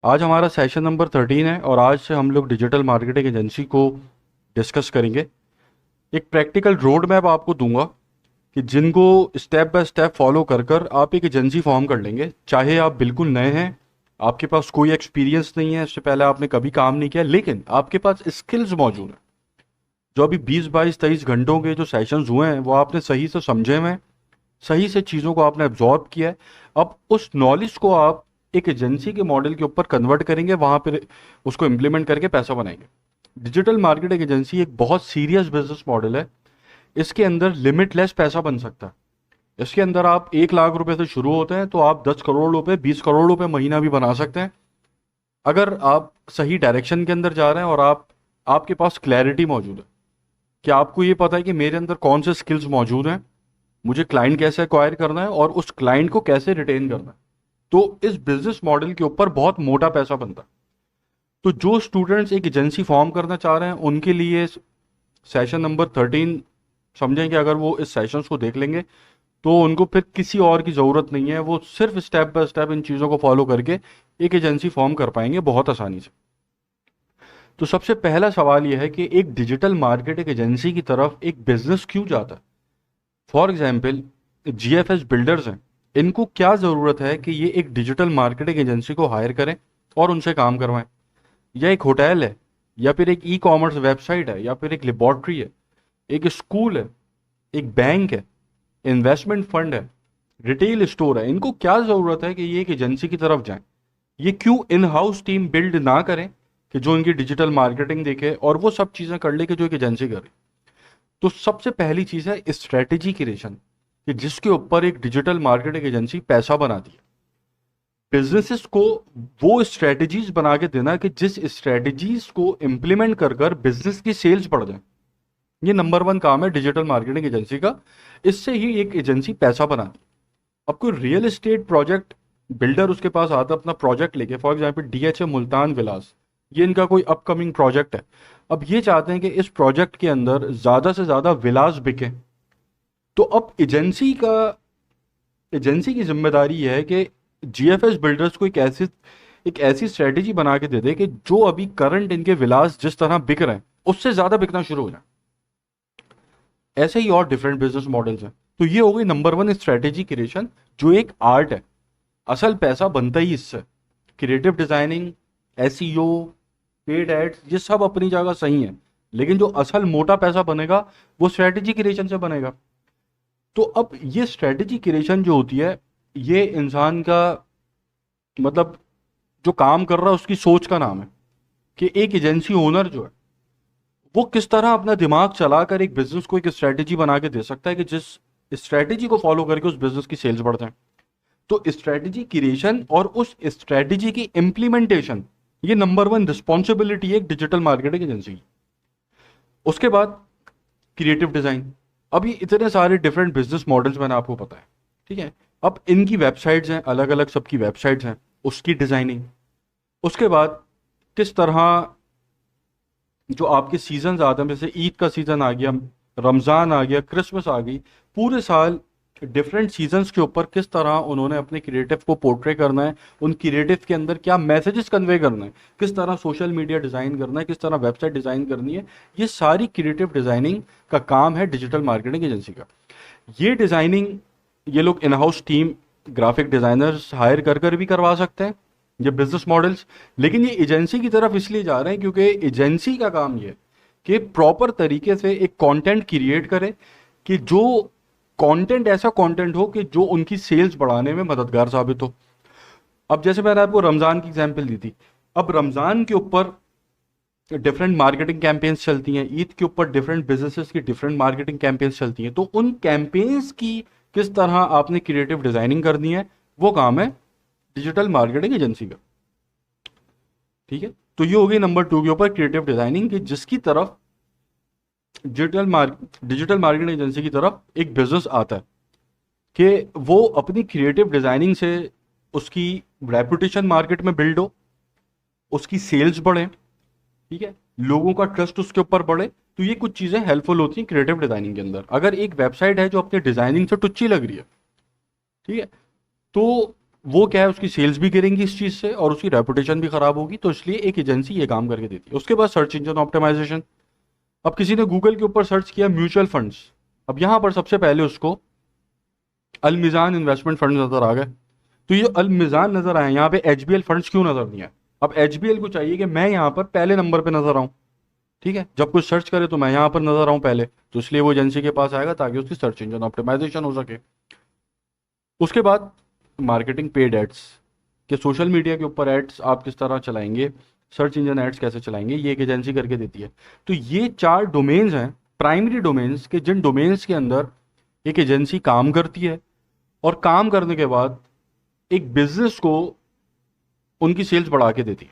आज हमारा session number 13 है और आज से हम लोग डिजिटल मार्केटिंग एजेंसी को डिस्कस करेंगे। एक प्रैक्टिकल रोड मैप आपको दूंगा कि जिनको स्टेप बाय स्टेप फॉलो कर कर आप एक एजेंसी फॉर्म कर लेंगे। चाहे आप बिल्कुल नए हैं, आपके पास कोई एक्सपीरियंस नहीं है, इससे पहले आपने कभी काम नहीं किया, लेकिन आपके पास स्किल्स मौजूद हैं। जो अभी 20 22 23 घंटों के जो सेशंस हुए हैं वो आपने सही से समझे हुए हैं, सही से चीज़ों को आपने एब्जॉर्ब किया है। अब उस नॉलेज को आप एक एजेंसी के मॉडल के ऊपर कन्वर्ट करेंगे, वहां पर उसको इम्प्लीमेंट करके पैसा बनाएंगे। डिजिटल मार्केटिंग एजेंसी एक बहुत सीरियस बिजनेस मॉडल है। इसके अंदर लिमिटलेस पैसा बन सकता है। इसके अंदर आप 1 लाख रुपए से शुरू होते हैं तो आप 10 करोड़ रुपए, 20 करोड़ रुपए महीना भी बना सकते हैं, अगर आप सही डायरेक्शन के अंदर जा रहे हैं और आपके पास क्लैरिटी मौजूद है कि आपको ये पता है कि मेरे अंदर कौन से स्किल्स मौजूद हैं, मुझे क्लाइंट कैसे एक्वायर करना है और उस क्लाइंट को कैसे रिटेन करना है। तो इस बिजनेस मॉडल के ऊपर बहुत मोटा पैसा बनता है। तो जो स्टूडेंट्स एक एजेंसी फॉर्म करना चाह रहे हैं उनके लिए सेशन नंबर 13 समझें कि अगर वो इस सेशंस को देख लेंगे तो उनको फिर किसी और की ज़रूरत नहीं है, वो सिर्फ स्टेप बाय स्टेप इन चीज़ों को फॉलो करके एक एजेंसी फॉर्म कर पाएंगे बहुत आसानी से। तो सबसे पहला सवाल यह है कि एक डिजिटल मार्केटिंग एजेंसी की तरफ एक बिजनेस क्यों जाता है। फॉर एग्जाम्पल, जीएफएस बिल्डर्स हैं, इनको क्या ज़रूरत है कि ये एक डिजिटल मार्केटिंग एजेंसी को हायर करें और उनसे काम करवाएं। या एक होटल है, या फिर एक ई कॉमर्स वेबसाइट है, या फिर एक लेबॉर्ट्री है, एक स्कूल है, एक बैंक है, इन्वेस्टमेंट फंड है, रिटेल स्टोर है, इनको क्या ज़रूरत है कि ये एक एजेंसी की तरफ जाएं। ये क्यों इन हाउस टीम बिल्ड ना करें कि जो इनकी डिजिटल मार्केटिंग देखे और वो सब चीज़ें कर ले कि जो एक एजेंसी करे। तो सबसे पहली चीज़ है स्ट्रेटेजी क्रिएशन, कि जिसके ऊपर एक डिजिटल मार्केटिंग एजेंसी पैसा बनाती है। बिजनेसेस को वो स्ट्रेटजीज बना के देना कि जिस स्ट्रेटजीज को इम्प्लीमेंट कर कर बिजनेस की सेल्स बढ़ जाए। ये नंबर वन काम है डिजिटल मार्केटिंग एजेंसी का। इससे ही एक एजेंसी पैसा बनाती है। अब कोई रियल एस्टेट प्रोजेक्ट बिल्डर उसके पास आता है अपना प्रोजेक्ट लेके, फॉर एग्जाम्पल डीएचए मुल्तान विलास, ये इनका कोई अपकमिंग प्रोजेक्ट है। अब ये चाहते हैं कि इस प्रोजेक्ट के अंदर ज़्यादा से ज़्यादा विलास बिके। तो अब एजेंसी की जिम्मेदारी यह है कि जीएफएस बिल्डर्स को एक ऐसी स्ट्रेटेजी बना के दे दे कि जो अभी करंट इनके विलास जिस तरह बिक रहे हैं उससे ज्यादा बिकना शुरू हो जाए। ऐसे ही और डिफरेंट बिजनेस मॉडल्स हैं। तो ये हो गई नंबर वन स्ट्रेटेजी क्रिएशन, जो एक आर्ट है। असल पैसा बनता ही इससे। Creative designing, SEO, paid ads, ये सब अपनी जगह सही है, लेकिन जो असल मोटा पैसा बनेगा वो स्ट्रेटेजी क्रिएशन से बनेगा। तो अब ये स्ट्रेटेजी क्रिएशन जो होती है, ये इंसान का मतलब जो काम कर रहा है उसकी सोच का नाम है। कि एक एजेंसी ओनर जो है वो किस तरह अपना दिमाग चलाकर एक बिजनेस को एक स्ट्रेटेजी बना के दे सकता है कि जिस स्ट्रेटेजी को फॉलो करके उस बिजनेस की सेल्स बढ़ते हैं। तो स्ट्रेटेजी क्रिएशन और उस स्ट्रेटेजी की इम्प्लीमेंटेशन, ये नंबर वन रिस्पॉन्सिबिलिटी है एक डिजिटल मार्केटिंग एजेंसी की। उसके बाद क्रिएटिव डिजाइन। अभी इतने सारे डिफरेंट बिजनेस मॉडल्स मैंने आपको पता है, ठीक है। अब इनकी वेबसाइट्स हैं, अलग अलग सबकी वेबसाइट्स हैं, उसकी डिजाइनिंग। उसके बाद किस तरह जो आपके सीजन आते हैं, जैसे ईद का सीजन आ गया, रमज़ान आ गया, क्रिसमस आ गई, पूरे साल डिफरेंट सीजन्स के ऊपर किस तरह उन्होंने अपने क्रिएटिव को पोर्ट्रे करना है, उन क्रिएटिव के अंदर क्या मैसेजेस कन्वे करना है, किस तरह सोशल मीडिया डिज़ाइन करना है, किस तरह वेबसाइट डिज़ाइन करनी है, ये सारी क्रिएटिव डिज़ाइनिंग का काम है डिजिटल मार्केटिंग एजेंसी का। ये डिज़ाइनिंग ये लोग in house team graphic designers hire कर कर भी करवा सकते हैं, ये बिजनेस मॉडल्स। लेकिन ये एजेंसी की तरफ इसलिए जा रहे हैं क्योंकि एजेंसी का काम ये है कि प्रॉपर तरीके से एक कंटेंट क्रिएट करे, कि जो कंटेंट ऐसा कंटेंट हो कि जो उनकी सेल्स बढ़ाने में मददगार साबित हो। अब जैसे मैंने आपको रमज़ान की एग्जांपल दी थी, अब रमज़ान के ऊपर डिफरेंट मार्केटिंग कैंपेन्स चलती हैं, ईद के ऊपर डिफरेंट बिजनेसेस की डिफरेंट मार्केटिंग कैंपेन्स चलती हैं। तो उन कैंपेन्स की किस तरह आपने क्रिएटिव डिज़ाइनिंग करनी है, वो काम है डिजिटल मार्केटिंग एजेंसी का, ठीक है। तो ये हो गई नंबर टू के ऊपर क्रिएटिव डिजाइनिंग, कि जिसकी तरफ डिजिटल मार्केटिंग एजेंसी की तरफ एक बिजनेस आता है कि वो अपनी क्रिएटिव डिजाइनिंग से उसकी रेपुटेशन मार्केट में बिल्ड हो, उसकी सेल्स बढ़े, ठीक है, लोगों का ट्रस्ट उसके ऊपर बढ़े। तो ये कुछ चीजें हेल्पफुल होती हैं क्रिएटिव डिजाइनिंग के अंदर। अगर एक वेबसाइट है जो अपनी डिजाइनिंग से टुच्ची लग रही है, ठीक है, तो वो क्या है, उसकी सेल्स भी गिरेंगी इस चीज़ से और उसकी रेपुटेशन भी खराब होगी, तो इसलिए एक एजेंसी ये काम करके देती है। उसके बाद सर्च इंजन ऑप्टिमाइजेशन। अब किसी ने गूगल के ऊपर सर्च किया म्यूचुअल फंड्स, अब यहां पर सबसे पहले उसको अलमिजान इन्वेस्टमेंट फंड नजर आ गए। तो ये अलमिजान नजर आए, यहाँ पे एचबीएल फंड्स क्यों नजर नहीं आए? अब एचबीएल को चाहिए कि मैं यहाँ पर पहले नंबर पे नजर आऊं, ठीक है, जब कुछ सर्च करे तो मैं यहाँ पर नजर आऊं पहले, तो इसलिए वो एजेंसी के पास आएगा ताकि उसकी सर्च इंजन ऑप्टिमाइजेशन हो सके। उसके बाद मार्केटिंग पेड एड्स, कि सोशल मीडिया के ऊपर एड्स आप किस तरह चलाएंगे, सर्च इंजन एड्स कैसे चलाएंगे, ये एक एजेंसी करके देती है। तो ये 4 डोमेन्स हैं, प्राइमरी डोमेन्स, के जिन डोमेन्स के अंदर एक एजेंसी काम करती है और काम करने के बाद एक बिजनेस को उनकी सेल्स बढ़ा के देती है।